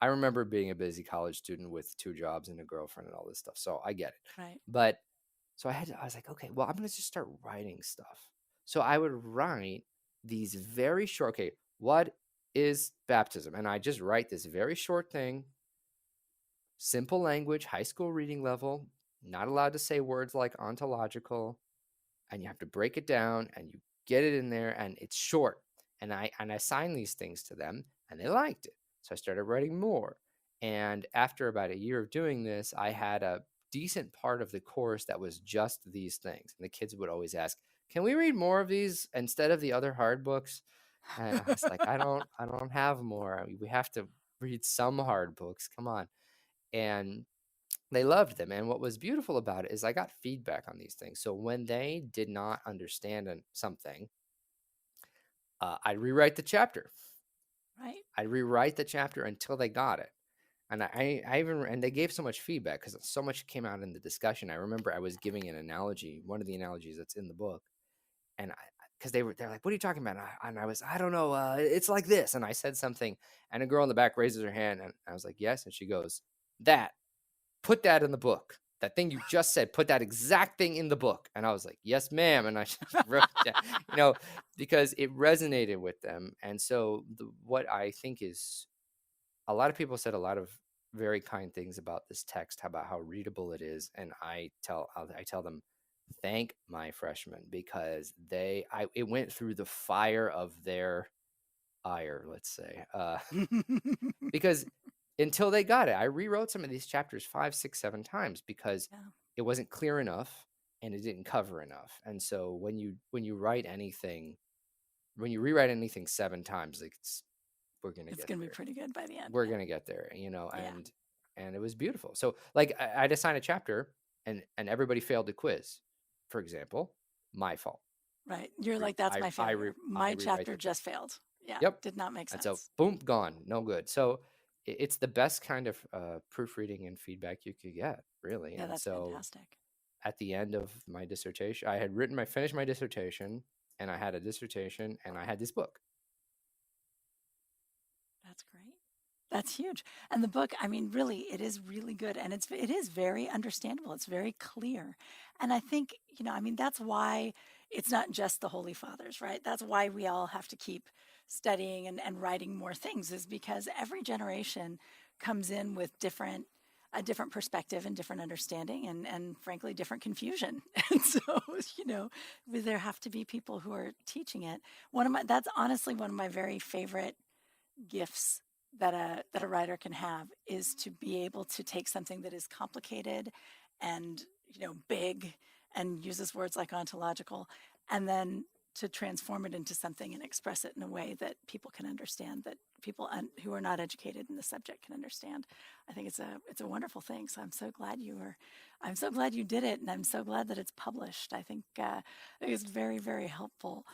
I remember being a busy college student with 2 jobs and a girlfriend and all this stuff. So I get it. Right. But so I was like, okay, well, I'm going to just start writing stuff. So I would write these very short, okay, what is baptism? And I just write this very short thing, simple language, high school reading level, not allowed to say words like ontological, and you have to break it down and you get it in there and it's short. And I assigned these things to them and they liked it. So I started writing more. And after about a year of doing this, I had a decent part of the course that was just these things. And the kids would always ask, can we read more of these instead of the other hard books? And I was like, I don't have more. We have to read some hard books. Come on. And they loved them. And what was beautiful about it is I got feedback on these things. So when they did not understand something, I'd rewrite the chapter. Right. I'd rewrite the chapter until they got it. And and they gave so much feedback because so much came out in the discussion. I remember I was giving an analogy, one of the analogies that's in the book. And because they're like, what are you talking about? And I don't know. It's like this. And I said something and a girl in the back raises her hand and I was like, yes. And she goes, put that in the book. That thing you just said, put that exact thing in the book. And I was like, yes, ma'am. And I wrote it down, because it resonated with them. And so what I think is a lot of people said a lot of very kind things about this text, about how readable it is. And I tell them, thank my freshmen because it went through the fire of their ire, let's say, because until they got it, I rewrote some of these chapters 5, 6, 7 times because it wasn't clear enough and it didn't cover enough. And so when you rewrite anything 7 times, like we're gonna it's gonna be pretty good by the end. We're gonna get there, and it was beautiful. So like I'd assign a chapter and everybody failed the quiz, for example, my fault. Right. You're like, that's my failure. My chapter just failed. Yeah. Yep. Did not make sense. And so boom, gone, no good. So it's the best kind of proofreading and feedback you could get, really. Yeah, that's fantastic. At the end of my dissertation, I had finished my dissertation, and I had a dissertation, and I had this book. That's great. That's huge. And the book, I mean, really, it is really good. And it is very understandable. It's very clear. And I think, I mean, that's why it's not just the Holy Fathers, right? That's why we all have to keep studying and writing more things, is because every generation comes in with a different perspective and different understanding and frankly, different confusion. And so, there have to be people who are teaching it. That's honestly one of my very favorite gifts that a writer can have, is to be able to take something that is complicated and big and uses words like ontological, and then to transform it into something and express it in a way that people can understand, that people who are not educated in the subject can understand. I think it's a wonderful thing. So I'm so glad you did it, and I'm so glad that it's published. I think it's very, very helpful.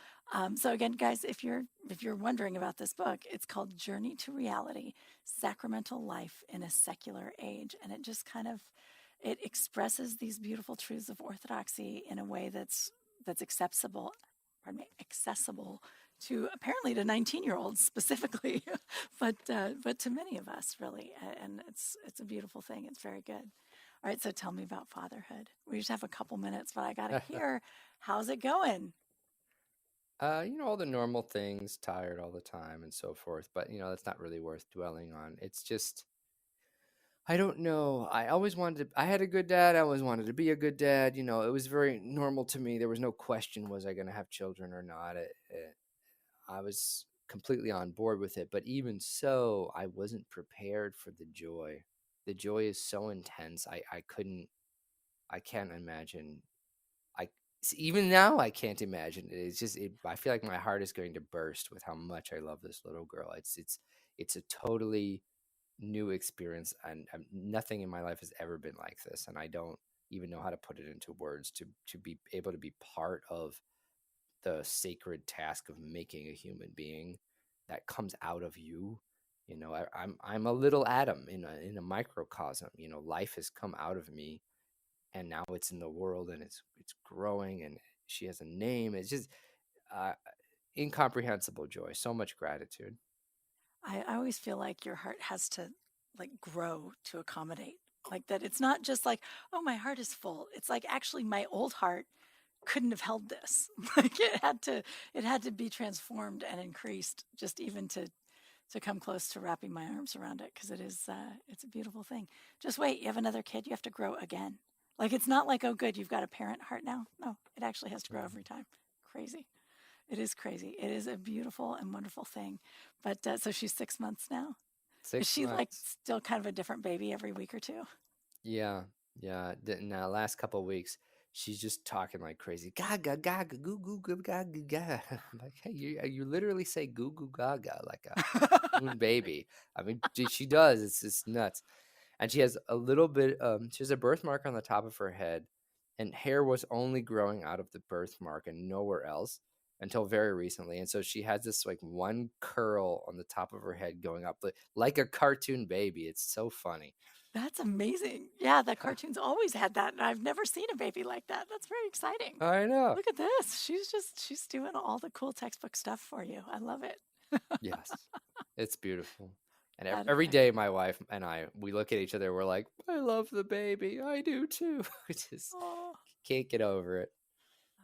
So again, guys, if you're wondering about this book, it's called Journey to Reality: Sacramental Life in a Secular Age, and it just it expresses these beautiful truths of orthodoxy in a way that's accessible to apparently to 19-year-olds specifically, but to many of us, really. And it's a beautiful thing. It's very good. All right, so tell me about fatherhood. We just have a couple minutes, but I got to hear, how's it going? All the normal things, tired all the time and so forth, but that's not really worth dwelling on. It's just, I don't know. I had a good dad. I always wanted to be a good dad. It was very normal to me. There was no question, was I going to have children or not? I was completely on board with it. But even so, I wasn't prepared for the joy. The joy is so intense. I can't imagine. Even now, I can't imagine it. It's just, I feel like my heart is going to burst with how much I love this little girl. It's a totally new experience, and nothing in my life has ever been like this, and I don't even know how to put it into words, to be able to be part of the sacred task of making a human being that comes out of you. I'm a little atom in a microcosm. Life has come out of me, and now it's in the world, and it's growing, and she has a name. It's just uh, incomprehensible joy, so much gratitude. I always feel like your heart has to grow to accommodate, like that. It's not just like, oh, my heart is full. It's like, actually, my old heart couldn't have held this. Like it had to be transformed and increased, just even to come close to wrapping my arms around it, because it's a beautiful thing. Just wait, you have another kid, you have to grow again. Like, it's not like, oh, good, you've got a parent heart now. No, it actually has to grow every time. Crazy. It is crazy. It is a beautiful and wonderful thing. But so she's 6 months now. Is 6 she months. still kind of a different baby every week or two? Yeah, yeah. In the last couple of weeks, she's just talking like crazy. Gaga, gaga, goo, goo, goo, gaga, gaga. I'm like, hey, you literally say goo, goo, gaga like a cartoon baby. I mean, she does. It's nuts. And she has a little bit. She has a birthmark on the top of her head, and hair was only growing out of the birthmark and nowhere else until very recently. And so she has this like one curl on the top of her head going up like a cartoon baby. It's so funny. That's amazing. Yeah, the cartoons always had that, and I've never seen a baby like that. That's very exciting. I know. Look at this. She's doing all the cool textbook stuff for you. I love it. Yes, it's beautiful. And That is every excellent. day, my wife and we look at each other. We're like, I love the baby. I do too. We just Oh, can't get over it.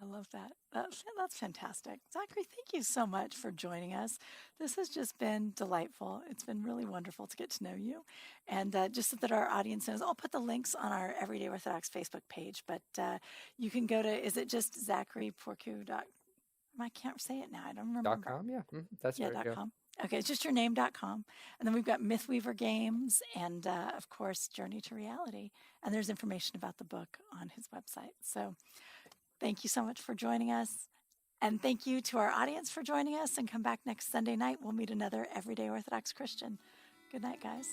I love that. That's fantastic. Zachary, thank you so much for joining us. This has just been delightful. It's been really wonderful to get to know you. And just so that our audience knows, I'll put the links on our Everyday Orthodox Facebook page, but you can go to, is it just Zachary Porcu? I can't say it now. I don't remember. .com, yeah, that's Yeah, right. Yeah. .com. Okay, it's just your name.com. And then we've got Mythweaver Games and, of course, Journey to Reality. And there's information about the book on his website. So thank you so much for joining us. And thank you to our audience for joining us. And come back next Sunday night. We'll meet another Everyday Orthodox Christian. Good night, guys.